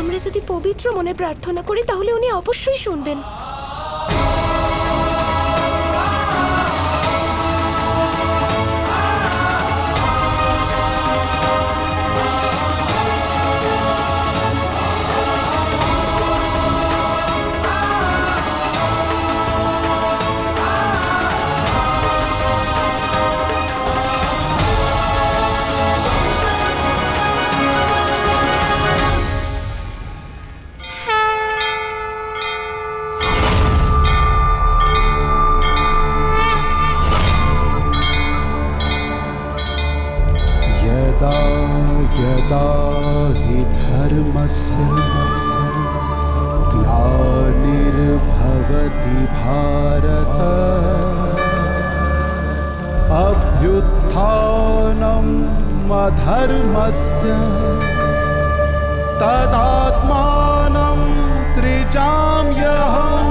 আমরা যদি পবিত্র মনে প্রার্থনা করি তাহলে উনি অবশ্যই শুনবেন। यदा हि धर्मस्य ग्लानिर्भवति भारत अभ्युत्थानम् अधर्मस्य तदात्मानं सृजाम्यहम्।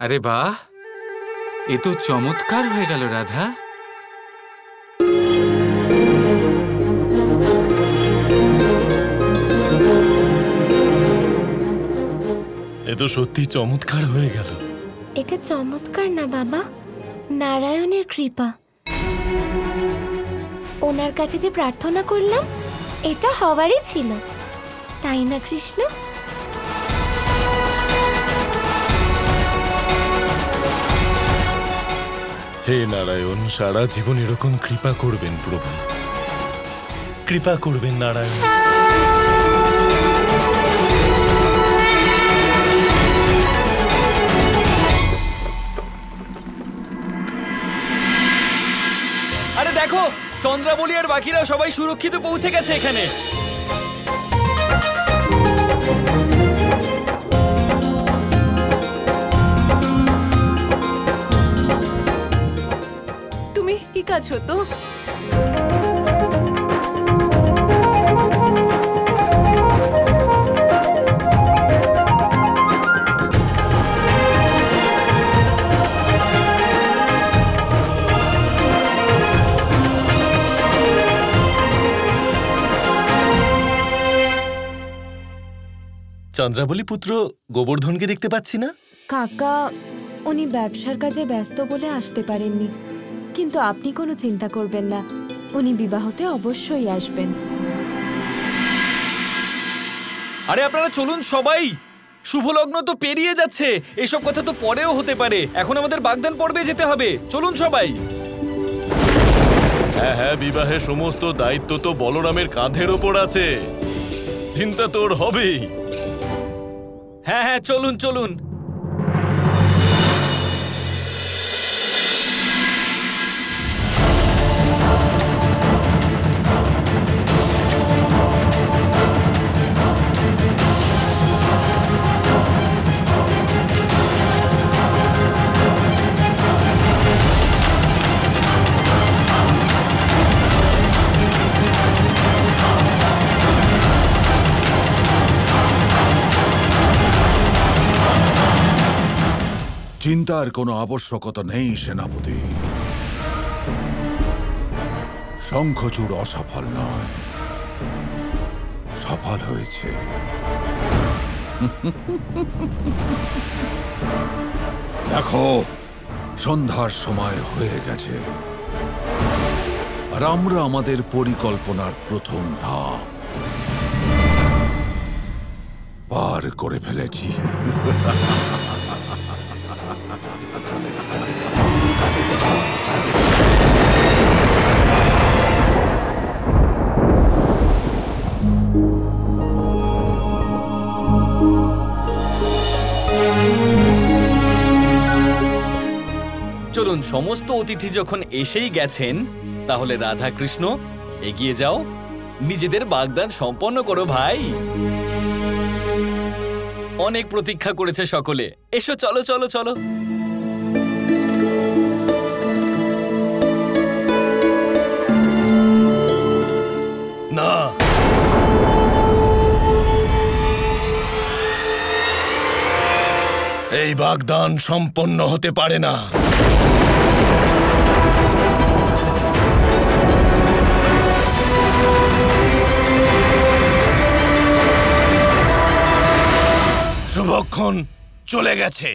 अरे वाह, ये तो चमत्कार हो गल राधा। ये तो सত্যি চমৎকার হয়ে গেল। এটা চমৎকার না বাবা, নারায়ণের কৃপা। ওনার কাছে যে প্রার্থনা করলাম এটা হওয়ারই ছিল, তাই না কৃষ্ণ? হে নারায়ণ, সারা জীবন এরকম কৃপা করবেন প্রভু, কৃপা করবেন নারায়ণ। আরে দেখো, চন্দ্রাবলী আর বাকিরা সবাই সুরক্ষিত পৌঁছে গেছে এখানে। তুমি ঠিক আছো তো? চন্দ্রাবলী পুত্র গোবর্ধনকে দেখতে পাচ্ছি না। কাকা উনি ব্যবসার কাজে ব্যস্ত বলে আসতে পারেননি, কিন্তু আপনি কোনো চিন্তা করবেন না, উনি বিবাহতে অবশ্যই আসবেন। আরে আপনারা চলুন সবাই, শুভ লগ্ন তো পেরিয়ে যাচ্ছে, এসব কথা তো পরেও হতে পারে, এখন আমাদের বাগদান পর্বে যেতে হবে, চলুন সবাই। হ্যাঁ হ্যাঁ, বিবাহের সমস্ত দায়িত্ব তো বলরামের কাঁধের ওপর আছে, চিন্তা তোর হবেই। হ্যাঁ হ্যাঁ, চলুন চলুন। চিন্তার কোনো আবশ্যকতা নেই সেনাপতি। শঙ্খচূড় অসফল নয়, সফল হয়েছে। দেখো, সন্ধ্যার সময় হয়ে গেছে, আর আমরা আমাদের পরিকল্পনার প্রথম ধাপ পার করে ফেলেছি। চলুন, সমস্ত অতিথি যখন এসেই গেছেন, তাহলে রাধা কৃষ্ণ এগিয়ে যাও, নিজেদের বাগদান সম্পন্ন করো ভাই। অনেক প্রতীক্ষা করেছে সকলে, এসো, চলো চলো চলো। না, এই বাগদান সম্পন্ন হতে পারে না। শুভক্ষণ চলে গেছে।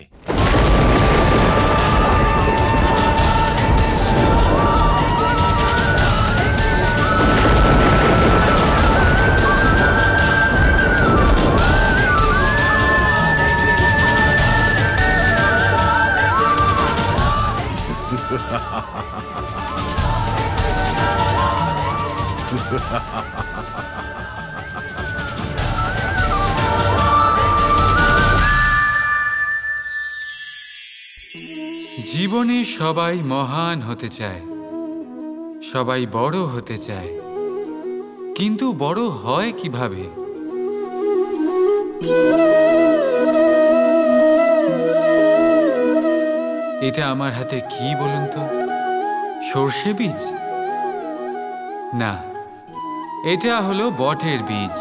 জীবনে সবাই মহান হতে চায়, সবাই বড় হতে চায়, কিন্তু বড় হয় কিভাবে? এটা আমার হাতে কি বলুন তো? সর্ষে বীজ? না, এটা হলো বটের বীজ।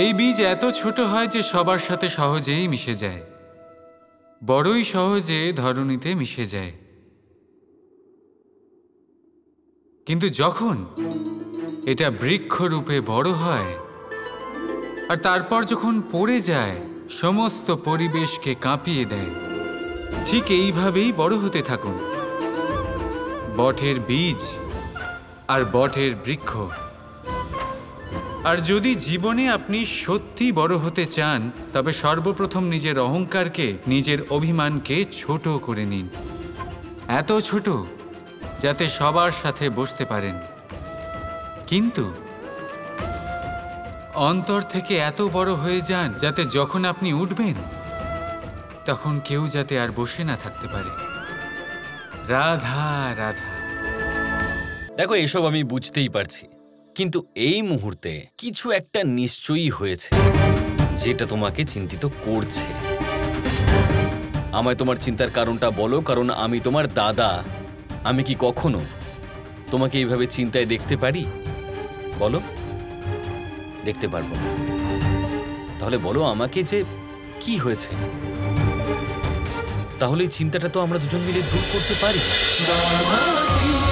এই বীজ এত ছোট হয় যে সবার সাথে সহজেই মিশে যায়, বড়ই সহজে ধরণীতে মিশে যায়। কিন্তু যখন এটা বৃক্ষরূপে বড় হয় আর তারপর যখন পড়ে যায়, সমস্ত পরিবেশকে কাঁপিয়ে দেয়। ঠিক এইভাবেই বড় হতে থাকুন, বটের বীজ আর বটের বৃক্ষ। আর যদি জীবনে আপনি সত্যি বড় হতে চান, তবে সর্বপ্রথম নিজের অহংকারকে, নিজের অভিমানকে ছোট করে নিন, এত ছোট যাতে সবার সাথে বসতে পারেন, কিন্তু অন্তর থেকে এত বড় হয়ে যান যাতে যখন আপনি উঠবেন তখন কেউ যাতে আর বসে না থাকতে পারে। রাধা রাধা। দেখো, এসব আমি বুঝতেই পারছি, কিন্তু এই মুহূর্তে কিছু একটা নিশ্চয়ই হয়েছে যেটা তোমাকে চিন্তিত করছে। আমায় তোমার চিন্তার কারণটা বলো, কারণ আমি তোমার দাদা। আমি কি কখনো তোমাকে এইভাবে চিন্তায় দেখতে পারি? বলো, দেখতে পারবো না। তাহলে বলো আমাকে যে কি হয়েছে, তাহলে এই চিন্তাটা তো আমরা দুজন মিলে দূর করতে পারি।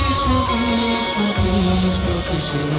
কৃষ্ণ কৃষ্ণ কৃষ্ণ কৃষ্ণ কৃষ্ণ